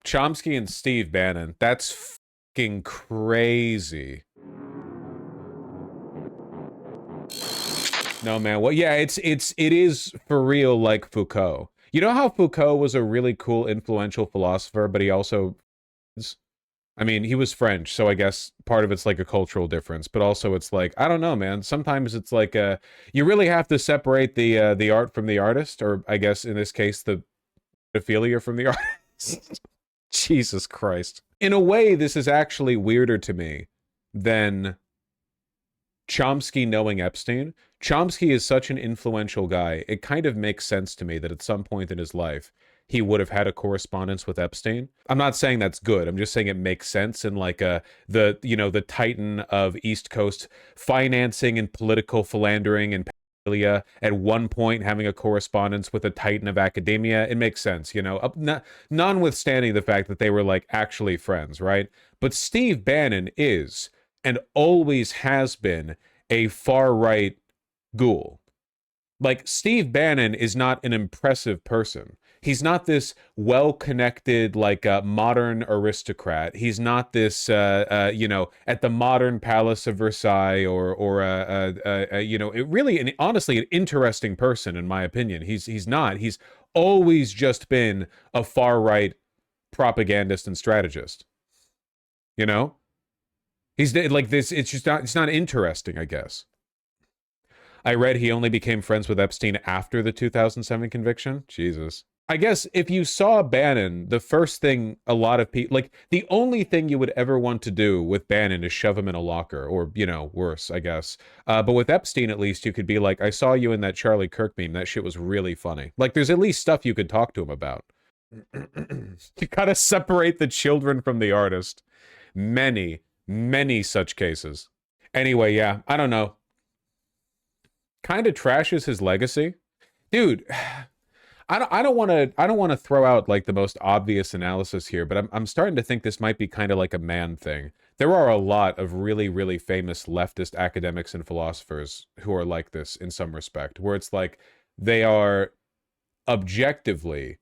Chomsky and Steve Bannon. That's fucking crazy. No, man. Well, yeah, it is for real like Foucault. You know how Foucault was a really cool, influential philosopher, but he also, I mean, he was French, so I guess part of it's like a cultural difference, but also it's like, I don't know, man. Sometimes it's like you really have to separate the art from the artist, or I guess in this case the pedophilia from the artist. Jesus Christ. In a way, this is actually weirder to me than Chomsky knowing Epstein. Chomsky is such an influential guy. It kind of makes sense to me that at some point in his life, he would have had a correspondence with Epstein. I'm not saying that's good. I'm just saying it makes sense in like the titan of East Coast financing and political philandering and pedophilia at one point having a correspondence with a titan of academia. It makes sense, you know, notwithstanding the fact that they were like actually friends, right? But Steve Bannon is and always has been a far-right ghoul. Like, Steve Bannon is not an impressive person. He's not this well-connected, like, modern aristocrat. He's not this, you know, at the modern Palace of Versailles or you know, honestly, an interesting person, in my opinion. He's not. He's always just been a far-right propagandist and strategist. You know? He's like this. It's not interesting, I guess. I read he only became friends with Epstein after the 2007 conviction. Jesus. I guess if you saw Bannon, the first thing a lot of people, like, the only thing you would ever want to do with Bannon is shove him in a locker, or, you know, worse, I guess. But with Epstein, at least, you could be like, I saw you in that Charlie Kirk meme. That shit was really funny. Like, there's at least stuff you could talk to him about. You gotta separate the children from the artist. Many such cases. Anyway, yeah, I don't know. Kind of trashes his legacy. Dude, I don't want to throw out like the most obvious analysis here, but I'm starting to think this might be kind of like a man thing. There are a lot of really famous leftist academics and philosophers who are like this in some respect, where it's like they are objectively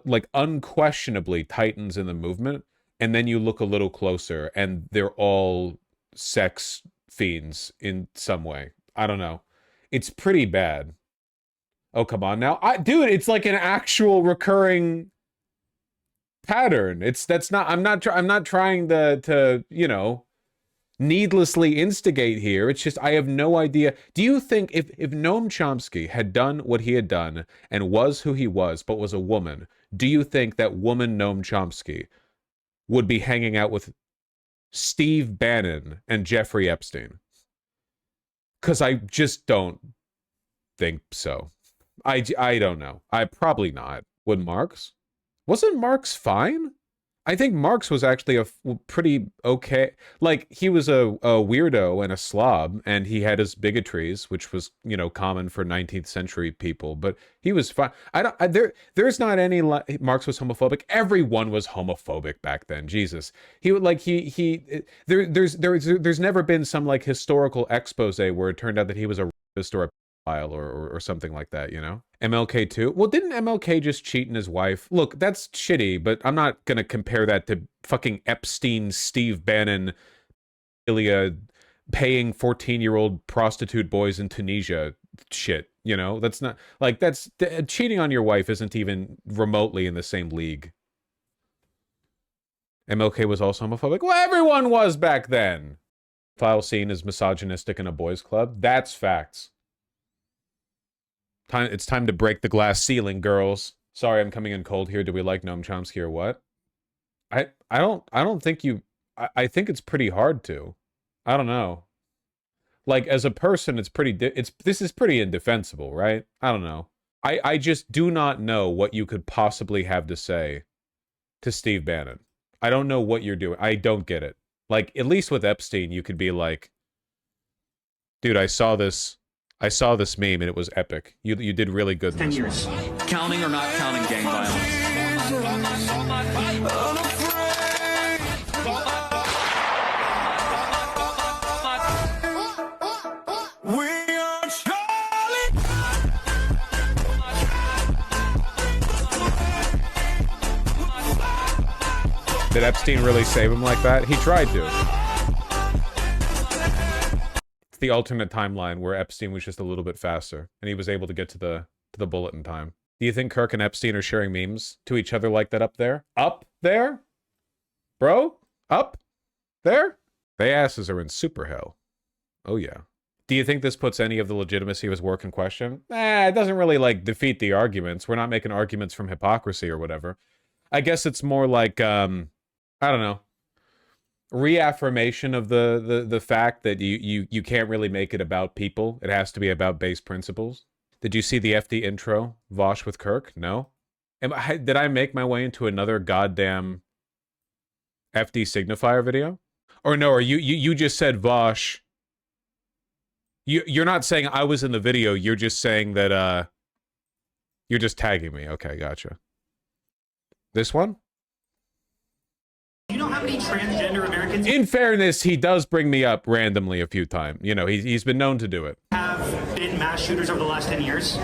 like unquestionably titans in the movement, and then you look a little closer and they're all sex fiends in some way. I don't know. It's pretty bad. Oh, come on now. Dude, it's like an actual recurring pattern. I'm not trying to, you know, needlessly instigate here. It's just, I have no idea. Do you think if Noam Chomsky had done what he had done and was who he was, but was a woman, do you think that woman Noam Chomsky would be hanging out with Steve Bannon and Jeffrey Epstein? Because I just don't think so. I don't know. Probably not. Would Marx? Wasn't Marx fine? I think Marx was actually a pretty okay. Like, he was a weirdo and a slob, and he had his bigotries, which was, you know, common for 19th century people. But he was fine. There's not any Marx was homophobic. Everyone was homophobic back then. Jesus, there's never been some like historical expose where it turned out that he was a rapist or a or something like that, you know? MLK too? Well, didn't MLK just cheat on his wife? Look, that's shitty, but I'm not gonna compare that to fucking Epstein, Steve Bannon, Ilya paying 14-year-old prostitute boys in Tunisia shit, you know? That's not, like, cheating on your wife isn't even remotely in the same league. MLK was also homophobic? Well, everyone was back then! File seen as misogynistic in a boys' club? That's facts. It's time to break the glass ceiling, girls. Sorry, I'm coming in cold here. Do we like Noam Chomsky or what? I don't think you... I think it's pretty hard to. I don't know. Like, as a person, it's pretty... This is pretty indefensible, right? I don't know. I just do not know what you could possibly have to say to Steve Bannon. I don't know what you're doing. I don't get it. Like, at least with Epstein, you could be like, dude, I saw this meme and it was epic. You did really good in 10 this years. one. Counting or not counting gang violence? Did Epstein really save him like that? He tried to. It's the alternate timeline where Epstein was just a little bit faster, and he was able to get to the bullet in time. Do you think Kirk and Epstein are sharing memes to each other like that up there? Up there? Bro? Up there? They asses are in super hell. Oh yeah. Do you think this puts any of the legitimacy of his work in question? It doesn't really, like, defeat the arguments. We're not making arguments from hypocrisy or whatever. I guess it's more like, I don't know, reaffirmation of the fact that you can't really make it about people. It has to be about base principles. Did you see the FD intro, Vaush with Kirk? No? Did I make my way into another goddamn FD signifier video? Or no, or you just said Vaush. You're not saying I was in the video, you're just saying that, you're just tagging me. Okay, gotcha. This one? You know how many transgender Americans In fairness, he does bring me up randomly a few times. You know, he's been known to do it. have been mass shooters over the last 10 years?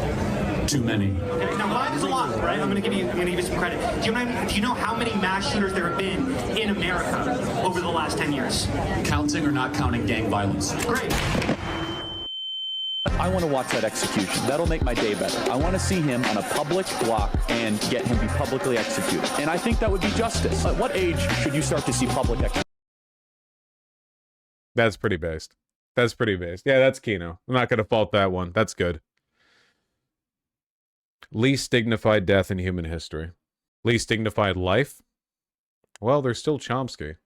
Too many. Okay, now 5 is a lot, right? I'm gonna give you some credit. Do you know how many mass shooters there have been in America over the last 10 years? Counting or not counting gang violence? Great. I want to watch that execution. That'll make my day better. I want to see him on a public block and get him be publicly executed. And I think that would be justice. At what age should you start to see public execution? That's pretty based. That's pretty based. Yeah, that's Kino. I'm not going to fault that one. That's good. Least dignified death in human history. Least dignified life? Well, there's still Chomsky.